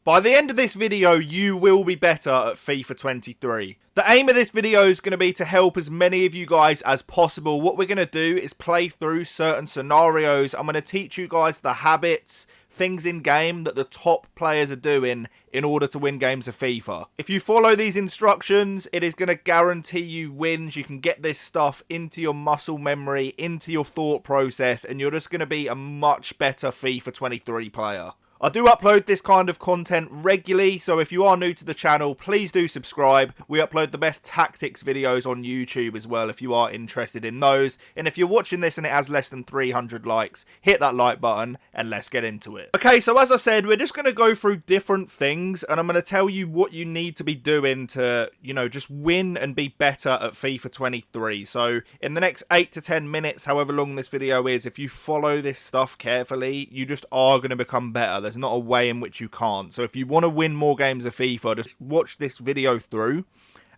By the end of this video, you will be better at FIFA 23. The aim of this video is going to be to help as many of you guys as possible. What we're going to do is play through certain scenarios. I'm going to teach you guys the habits, things in game that the top players are doing in order to win games of FIFA. If you follow these instructions, it is going to guarantee you wins. You can get this stuff into your muscle memory, into your thought process, and you're just going to be a much better FIFA 23 player. I do upload this kind of content regularly, so if you are new to the channel, please do subscribe. We upload the best tactics videos on YouTube as well if you are interested in those. And if you're watching this and it has less than 300 likes, hit that like button and let's get into it. Okay, so as I said, we're just going to go through different things and I'm going to tell you what you need to be doing to, just win and be better at FIFA 23. So in the next 8 to 10 minutes, however long this video is, if you follow this stuff carefully, you just are going to become better. There's not a way in which you can't. So if you want to win more games of FIFA, just watch this video through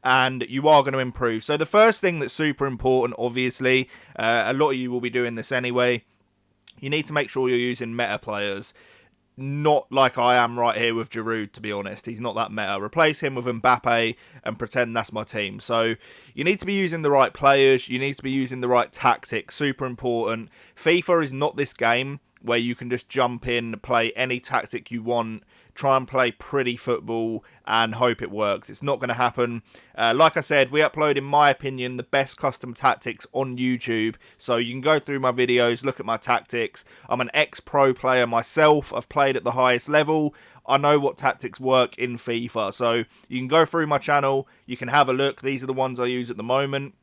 and you are going to improve. So the first thing that's super important, obviously, a lot of you will be doing this anyway, you need to make sure you're using meta players. Not like I am right here with Giroud, to be honest. He's not that meta. Replace him with Mbappe and pretend that's my team. So you need to be using the right players. You need to be using the right tactics. Super important. FIFA is not this game where you can just jump in, play any tactic you want, try and play pretty football and hope it works. It's not going to happen. Like I said, we upload, in my opinion, the best custom tactics on YouTube. So you can go through my videos, look at my tactics. I'm an ex-pro player myself. I've played at the highest level. I know what tactics work in FIFA. So you can go through my channel. You can have a look. These are the ones I use at the moment.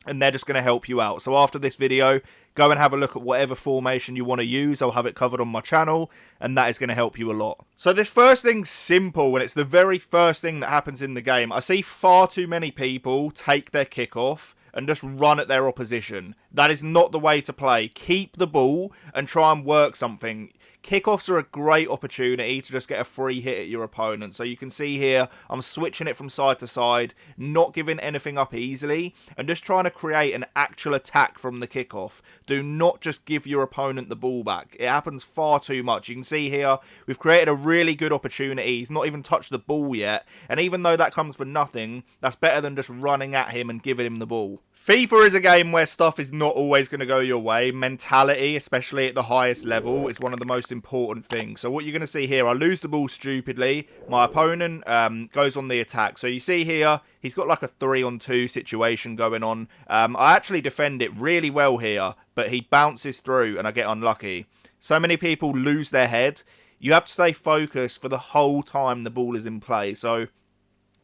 And they're just going to help you out. So after this video, go and have a look at whatever formation you want to use. I'll have it covered on my channel, and that is going to help you a lot. So this first thing's simple, and it's the very first thing that happens in the game. I see far too many people take their kickoff and just run at their opposition. That is not the way to play. Keep the ball and try and work something. Kickoffs are a great opportunity to just get a free hit at your opponent. So you can see here, I'm switching it from side to side, not giving anything up easily, and just trying to create an actual attack from the kickoff. Do not just give your opponent the ball back. It happens far too much. You can see here, we've created a really good opportunity. He's not even touched the ball yet. And even though that comes for nothing, that's better than just running at him and giving him the ball. FIFA is a game where stuff is not always going to go your way. Mentality, especially at the highest level, is one of the most important things. So what you're going to see here, I lose the ball stupidly. My opponent goes on the attack. So you see here, he's got like a 3-on-2 situation going on. I actually defend it really well here, but he bounces through and I get unlucky. So many people lose their head. You have to stay focused for the whole time the ball is in play. So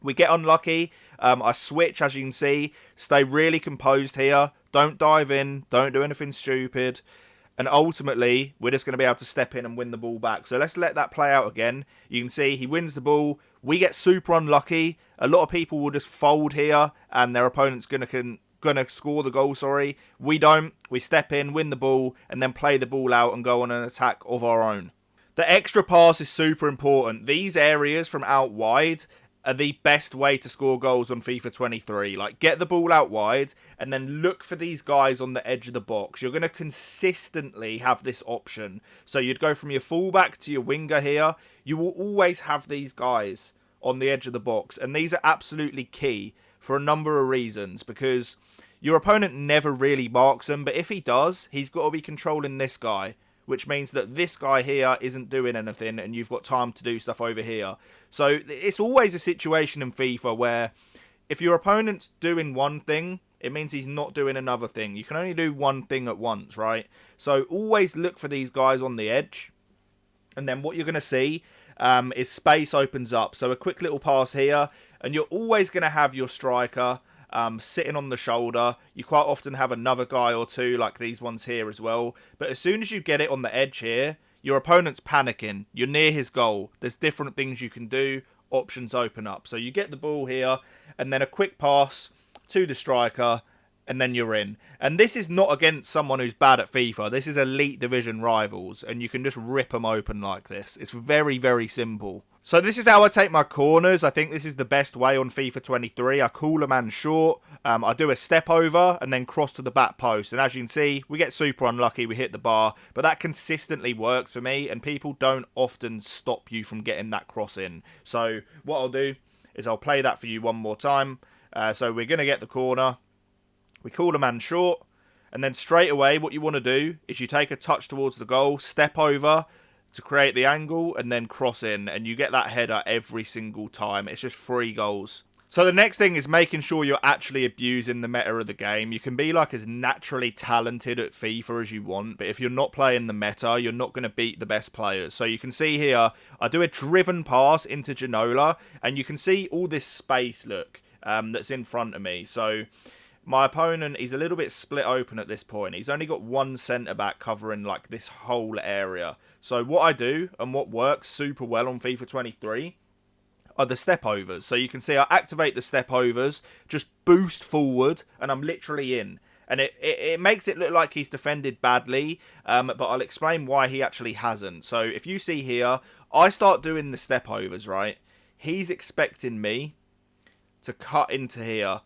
we get unlucky. I switch, as you can see. Stay really composed here. Don't dive in. Don't do anything stupid. And ultimately, we're just going to be able to step in and win the ball back. So let's let that play out again. You can see he wins the ball. We get super unlucky. A lot of people will just fold here, and their opponent's going to score the goal, sorry. We don't. We step in, win the ball, and then play the ball out and go on an attack of our own. The extra pass is super important. These areas from out wide are the best way to score goals on FIFA 23. Like, get the ball out wide and then look for these guys on the edge of the box. You're going to consistently have this option. So you'd go from your fullback to your winger here. You will always have these guys on the edge of the box. And these are absolutely key for a number of reasons, because your opponent never really marks them. But if he does, he's got to be controlling this guy, which means that this guy here isn't doing anything and you've got time to do stuff over here. So it's always a situation in FIFA where if your opponent's doing one thing, it means he's not doing another thing. You can only do one thing at once, right? So always look for these guys on the edge. And then what you're going to see is space opens up. So a quick little pass here, and you're always going to have your striker sitting on the shoulder. You quite often have another guy or two like these ones here as well. But as soon as you get it on the edge here, your opponent's panicking. You're near his goal. There's different things you can do. Options open up. So you get the ball here and then a quick pass to the striker and then you're in. And this is not against someone who's bad at FIFA. This is Elite Division rivals and you can just rip them open like this. It's very, very simple. So this is how I take my corners. I think this is the best way on FIFA 23. I call a man short, I do a step over and then cross to the back post. And as you can see, we get super unlucky, we hit the bar. But that consistently works for me and people don't often stop you from getting that cross in. So what I'll do is I'll play that for you one more time. So we're going to get the corner. We call a man short. And then straight away what you want to do is you take a touch towards the goal, step over to create the angle and then cross in, and you get that header every single time. It's just 3 goals. So the next thing is making sure you're actually abusing the meta of the game. You can be like as naturally talented at FIFA as you want, but if you're not playing the meta, you're not going to beat the best players. So you can see here, I do a driven pass into Ginola, and you can see all this space, look, that's in front of me. So my opponent, he's a little bit split open at this point. He's only got one centre-back covering like this whole area. So what I do, and what works super well on FIFA 23, are the step overs. So you can see I activate the step overs, just boost forward, and I'm literally in. And it makes it look like he's defended badly, but I'll explain why he actually hasn't. So if you see here, I start doing the step overs, right? He's expecting me to cut into here.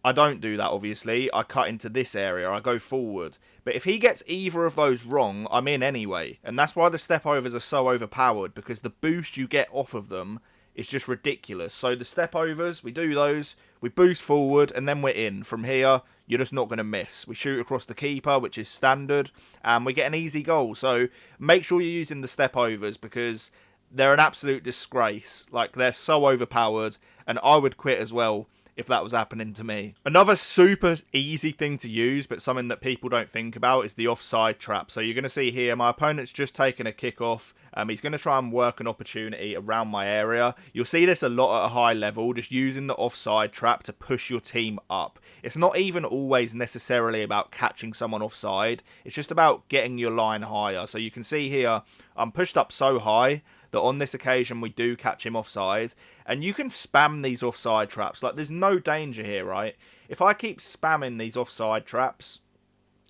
I don't do that, obviously. I cut into this area. I go forward. But if he gets either of those wrong, I'm in anyway. And that's why the step overs are so overpowered, because the boost you get off of them is just ridiculous. So the step overs, we do those, we boost forward, and then we're in. From here, you're just not going to miss. We shoot across the keeper, which is standard, and we get an easy goal. So make sure you're using the step overs, because they're an absolute disgrace. Like, they're so overpowered, and I would quit as well if that was happening to me. Another super easy thing to use, but something that people don't think about, is the offside trap. So you're going to see here, my opponent's just taken a kick off. He's going to try and work an opportunity around my area. You'll see this a lot at a high level, just using the offside trap to push your team up. It's not even always necessarily about catching someone offside. It's just about getting your line higher. So you can see here, I'm pushed up so high that on this occasion we do catch him offside. And you can spam these offside traps. Like, there's no danger here, right? If I keep spamming these offside traps,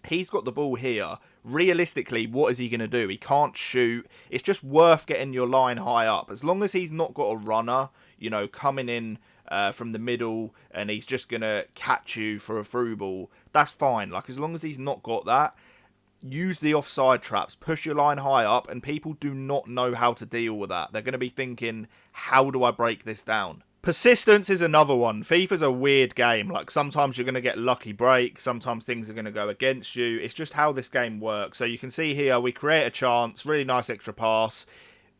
he's got the ball here. Realistically, what is he going to do? He can't shoot. It's just worth getting your line high up. As long as he's not got a runner, you know, coming in from the middle and he's just going to catch you for a through ball, that's fine. Like, as long as he's not got that, use the offside traps, push your line high up, and people do not know how to deal with that. They're going to be thinking, how do I break this down? Persistence is another one. FIFA's a weird game. Like, sometimes you're going to get lucky break, sometimes things are going to go against you. It's just how this game works. So you can see here, we create a chance, really nice extra pass,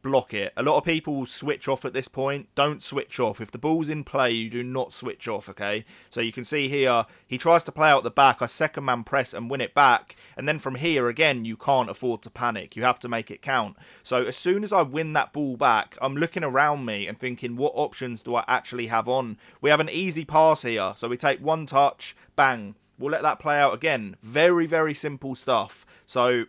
block it. A lot of people switch off at this point. Don't switch off. If the ball's in play, you do not switch off, okay? So you can see here, he tries to play out the back. I second man press and win it back. And then from here, again, you can't afford to panic. You have to make it count. So as soon as I win that ball back, I'm looking around me and thinking, what options do I actually have on? We have an easy pass here. So we take one touch, bang. We'll let that play out again. Very, very simple stuff. So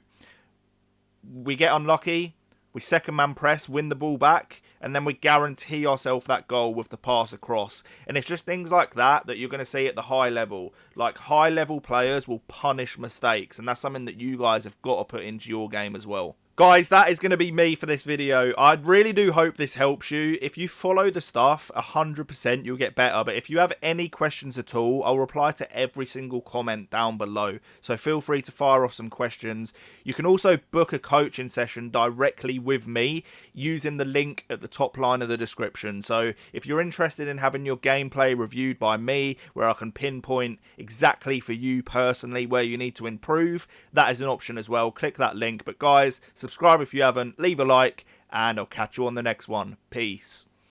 we get unlucky. We second man press, win the ball back, and then we guarantee ourselves that goal with the pass across. And it's just things like that that you're going to see at the high level. Like, high level players will punish mistakes, and that's something that you guys have got to put into your game as well. Guys, that is going to be me for this video. I really do hope this helps you. If you follow the stuff, 100% you'll get better. But if you have any questions at all, I'll reply to every single comment down below. So feel free to fire off some questions. You can also book a coaching session directly with me using the link at the top line of the description. So if you're interested in having your gameplay reviewed by me, where I can pinpoint exactly for you personally where you need to improve, that is an option as well. Click that link. But guys, subscribe if you haven't, leave a like, and I'll catch you on the next one. Peace.